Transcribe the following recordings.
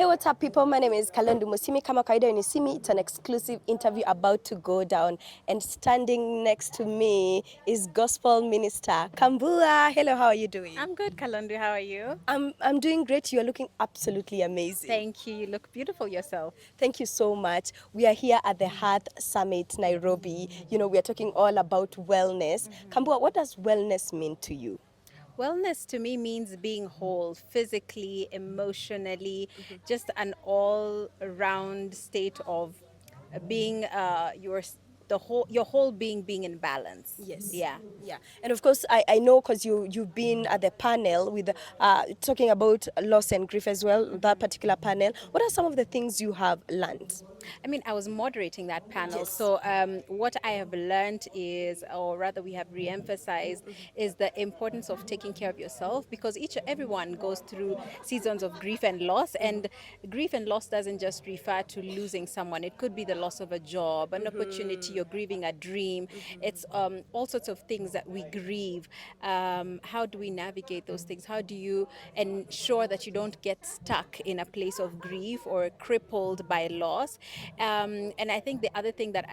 Hey, what's up, people? My name is Kalendu Musimi. Kama kawaida, when you see me, it's an exclusive interview about to go down. And standing next to me is gospel minister Kambua. Hello, how are you doing? I'm good, Kalundu. How are you? I'm doing great. You are looking absolutely amazing. Thank you. You look beautiful yourself. Thank you so much. We are here at the Heart Summit, Nairobi. You know, we are talking all about wellness. Kambua, what does wellness mean to you? Wellness to me means being whole, physically, emotionally, just an all-around state of being your whole being in balance. Yes. Yeah. Yeah. And of course, I know because you've been at the panel with talking about loss and grief as well, that particular panel. What are some of the things you have learned? I mean, I was moderating that panel. Yes. So, what I have learned is, or rather, we have re-emphasized, is the importance of taking care of yourself because everyone goes through seasons of grief and loss. And grief and loss doesn't just refer to losing someone. It could be the loss of a job, an opportunity, you're grieving a dream. It's all sorts of things that we grieve. How do we navigate those things? How do you ensure that you don't get stuck in a place of grief or crippled by loss? And I think the other thing that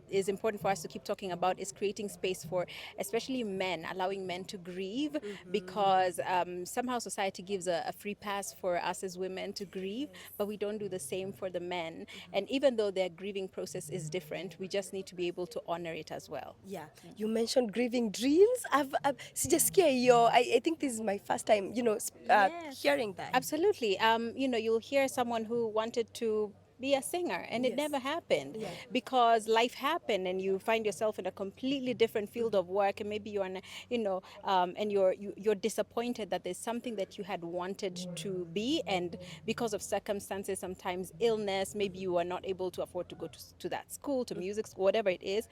is important for us to keep talking about is creating space for especially men, allowing men to grieve, because somehow society gives a free pass for us as women to grieve, but we don't do the same for the men. And even though their grieving process is different, we just need to be able to honor it as well. Yeah, you mentioned grieving dreams. I've sijasikia hiyo. I think this is my first time, Yes. hearing that. Absolutely. You'll hear someone who wanted to be a singer and it Yes. never happened Yeah. because life happened and you find yourself in a completely different field of work, and maybe you're and you're disappointed that there's something that you had wanted to be, and because of circumstances, sometimes illness, maybe you are not able to afford to go to that school, to music school, whatever it is.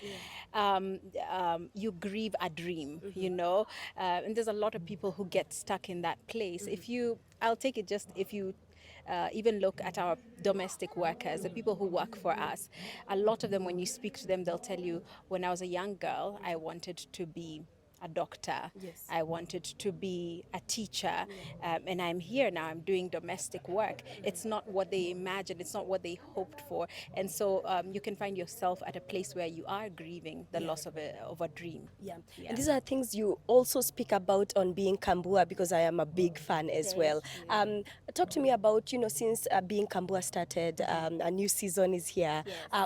You grieve a dream, and there's a lot of people who get stuck in that place. I'll take it just if you even look at our domestic workers, the people who work for us. A lot of them, when you speak to them, they'll tell you, when I was a young girl, I wanted to be a doctor. Yes. I wanted to be a teacher. And I'm here now, I'm doing domestic work. It's not what they imagined, it's not what they hoped for. And so you can find yourself at a place where you are grieving the loss of a dream. Yeah. And these are things you also speak about on Being Kambua, because I am a big fan as well. Talk to me about, since Being Kambua started, a new season is here.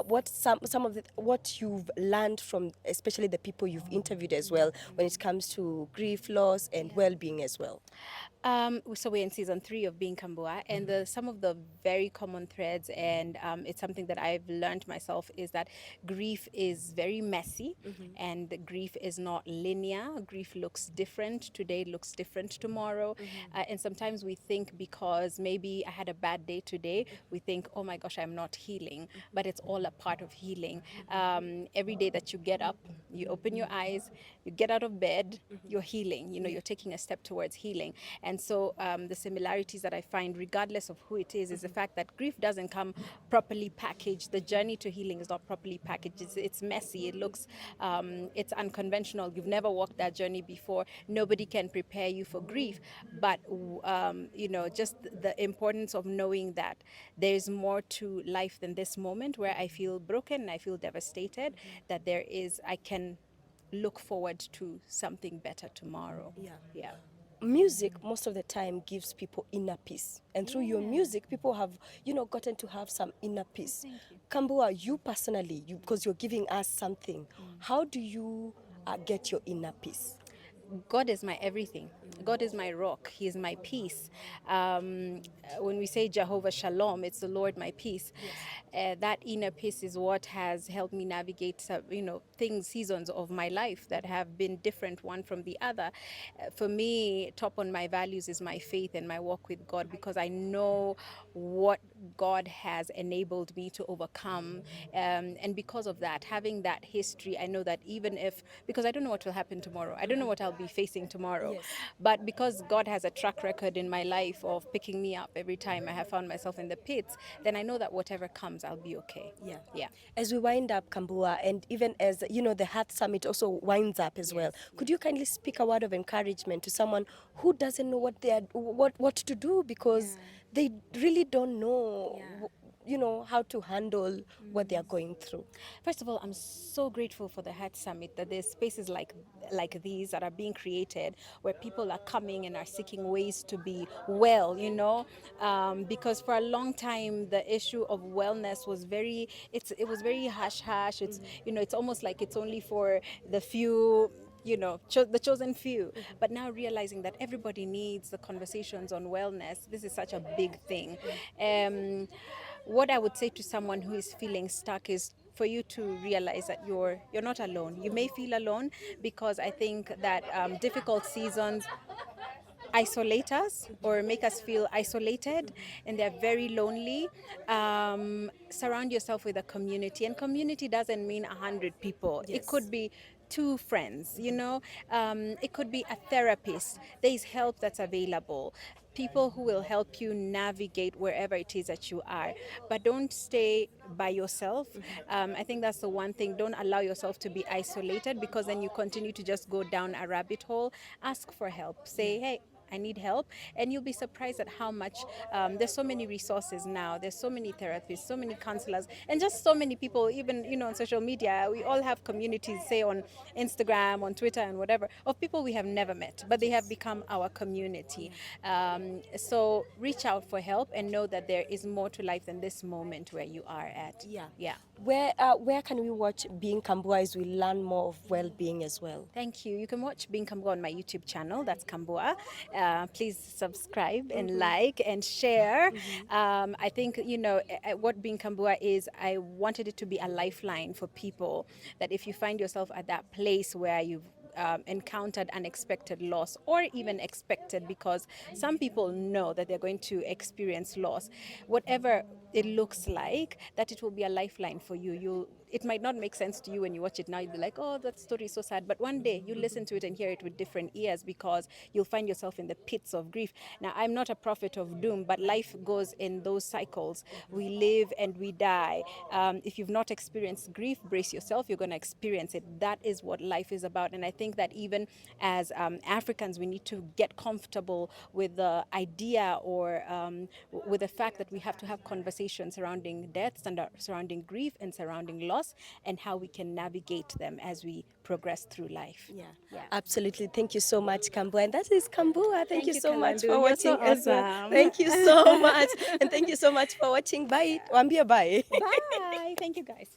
What some of what you've learned from, especially the people you've interviewed as well, when it comes to grief, loss, and well-being as well. So we're in season 3 of Being Kambua, and some of the very common threads, and it's something that I've learned myself, is that grief is very messy, and grief is not linear. Grief looks different today, looks different tomorrow, and sometimes we think because maybe I had a bad day today, we think, oh my gosh, I'm not healing, but it's all a part of healing. Every day that you get up, you open your eyes, you get out of bed, you're healing. You're taking a step towards healing. And so the similarities that I find, regardless of who it is the fact that grief doesn't come properly packaged. The journey to healing is not properly packaged. It's messy. It looks, it's unconventional. You've never walked that journey before. Nobody can prepare you for grief. But, just the importance of knowing that there's more to life than this moment where I feel broken, I feel devastated, that I can look forward to something better tomorrow. Yeah. Music most of the time gives people inner peace, and through your music people have gotten to have some inner peace. Thank you. Kambua, you personally, because you're giving us something, how do you get your inner peace? God is my everything. God is my rock. He is my peace. When we say Jehovah Shalom, it's the Lord my peace. That inner peace is what has helped me navigate, seasons of my life that have been different one from the other. For me, top on my values is my faith and my walk with God, because I know what God has enabled me to overcome. And because of that, having that history, I know that because I don't know what will happen tomorrow, I don't know what I'll be facing tomorrow. Yes. But because God has a track record in my life of picking me up every time I have found myself in the pits, then I know that whatever comes, I'll be okay. Yeah. As we wind up, Kambua, and even as the Heart Summit also winds up as well, could you kindly speak a word of encouragement to someone who doesn't know what to do, because they really don't know, how to handle what they are going through. First of all, I'm so grateful for the Heart Summit, that there's spaces like these that are being created where people are coming and are seeking ways to be well, because for a long time the issue of wellness was it was very hush hush. It's it's almost like it's only for the few, the chosen few. But now realizing that everybody needs the conversations on wellness, this is such a big thing. What I would say to someone who is feeling stuck is for you to realize that you're not alone. You may feel alone because I think that difficult seasons isolate us or make us feel isolated, and they're very lonely. Surround yourself with a community, and community doesn't mean 100 people. It could be two friends, it could be a therapist. There's help that's available, people who will help you navigate wherever it is that you are. But don't stay by yourself. I think that's the one thing. Don't allow yourself to be isolated, because then you continue to just go down a rabbit hole. Ask for help. Say, hey, I need help. And you'll be surprised at how much there's so many resources now. There's so many therapists, so many counselors, and just so many people, even, on social media. We all have communities, say on Instagram, on Twitter, and whatever, of people we have never met, but they have become our community. So reach out for help and know that there is more to life than this moment where you are at. Yeah. Where can we watch Being Kambua as we learn more of well-being as well? Thank you. You can watch Being Kambua on my YouTube channel. That's Kambua. Please subscribe and like and share. I think, what Being Kambua is, I wanted it to be a lifeline for people, that if you find yourself at that place where you've encountered unexpected loss, or even expected, because some people know that they're going to experience loss, whatever it looks like, that it will be a lifeline for you. It might not make sense to you when you watch it now. You'll be like, oh, that story is so sad. But one day you listen to it and hear it with different ears, because you'll find yourself in the pits of grief. Now, I'm not a prophet of doom, but life goes in those cycles. We live and we die. If you've not experienced grief, brace yourself. You're going to experience it. That is what life is about. And I think that even as Africans, we need to get comfortable with the idea, or with the fact that we have to have conversations surrounding death, surrounding grief, and surrounding loss, and how we can navigate them as we progress through life. Absolutely. Thank you so much, Kambua. And that is Kambua. Thank you so much Kalandu. for You're so watching as well. awesome. Thank you so much. And thank you so much for watching. Bye. Wambia bye. Bye. Thank you, guys.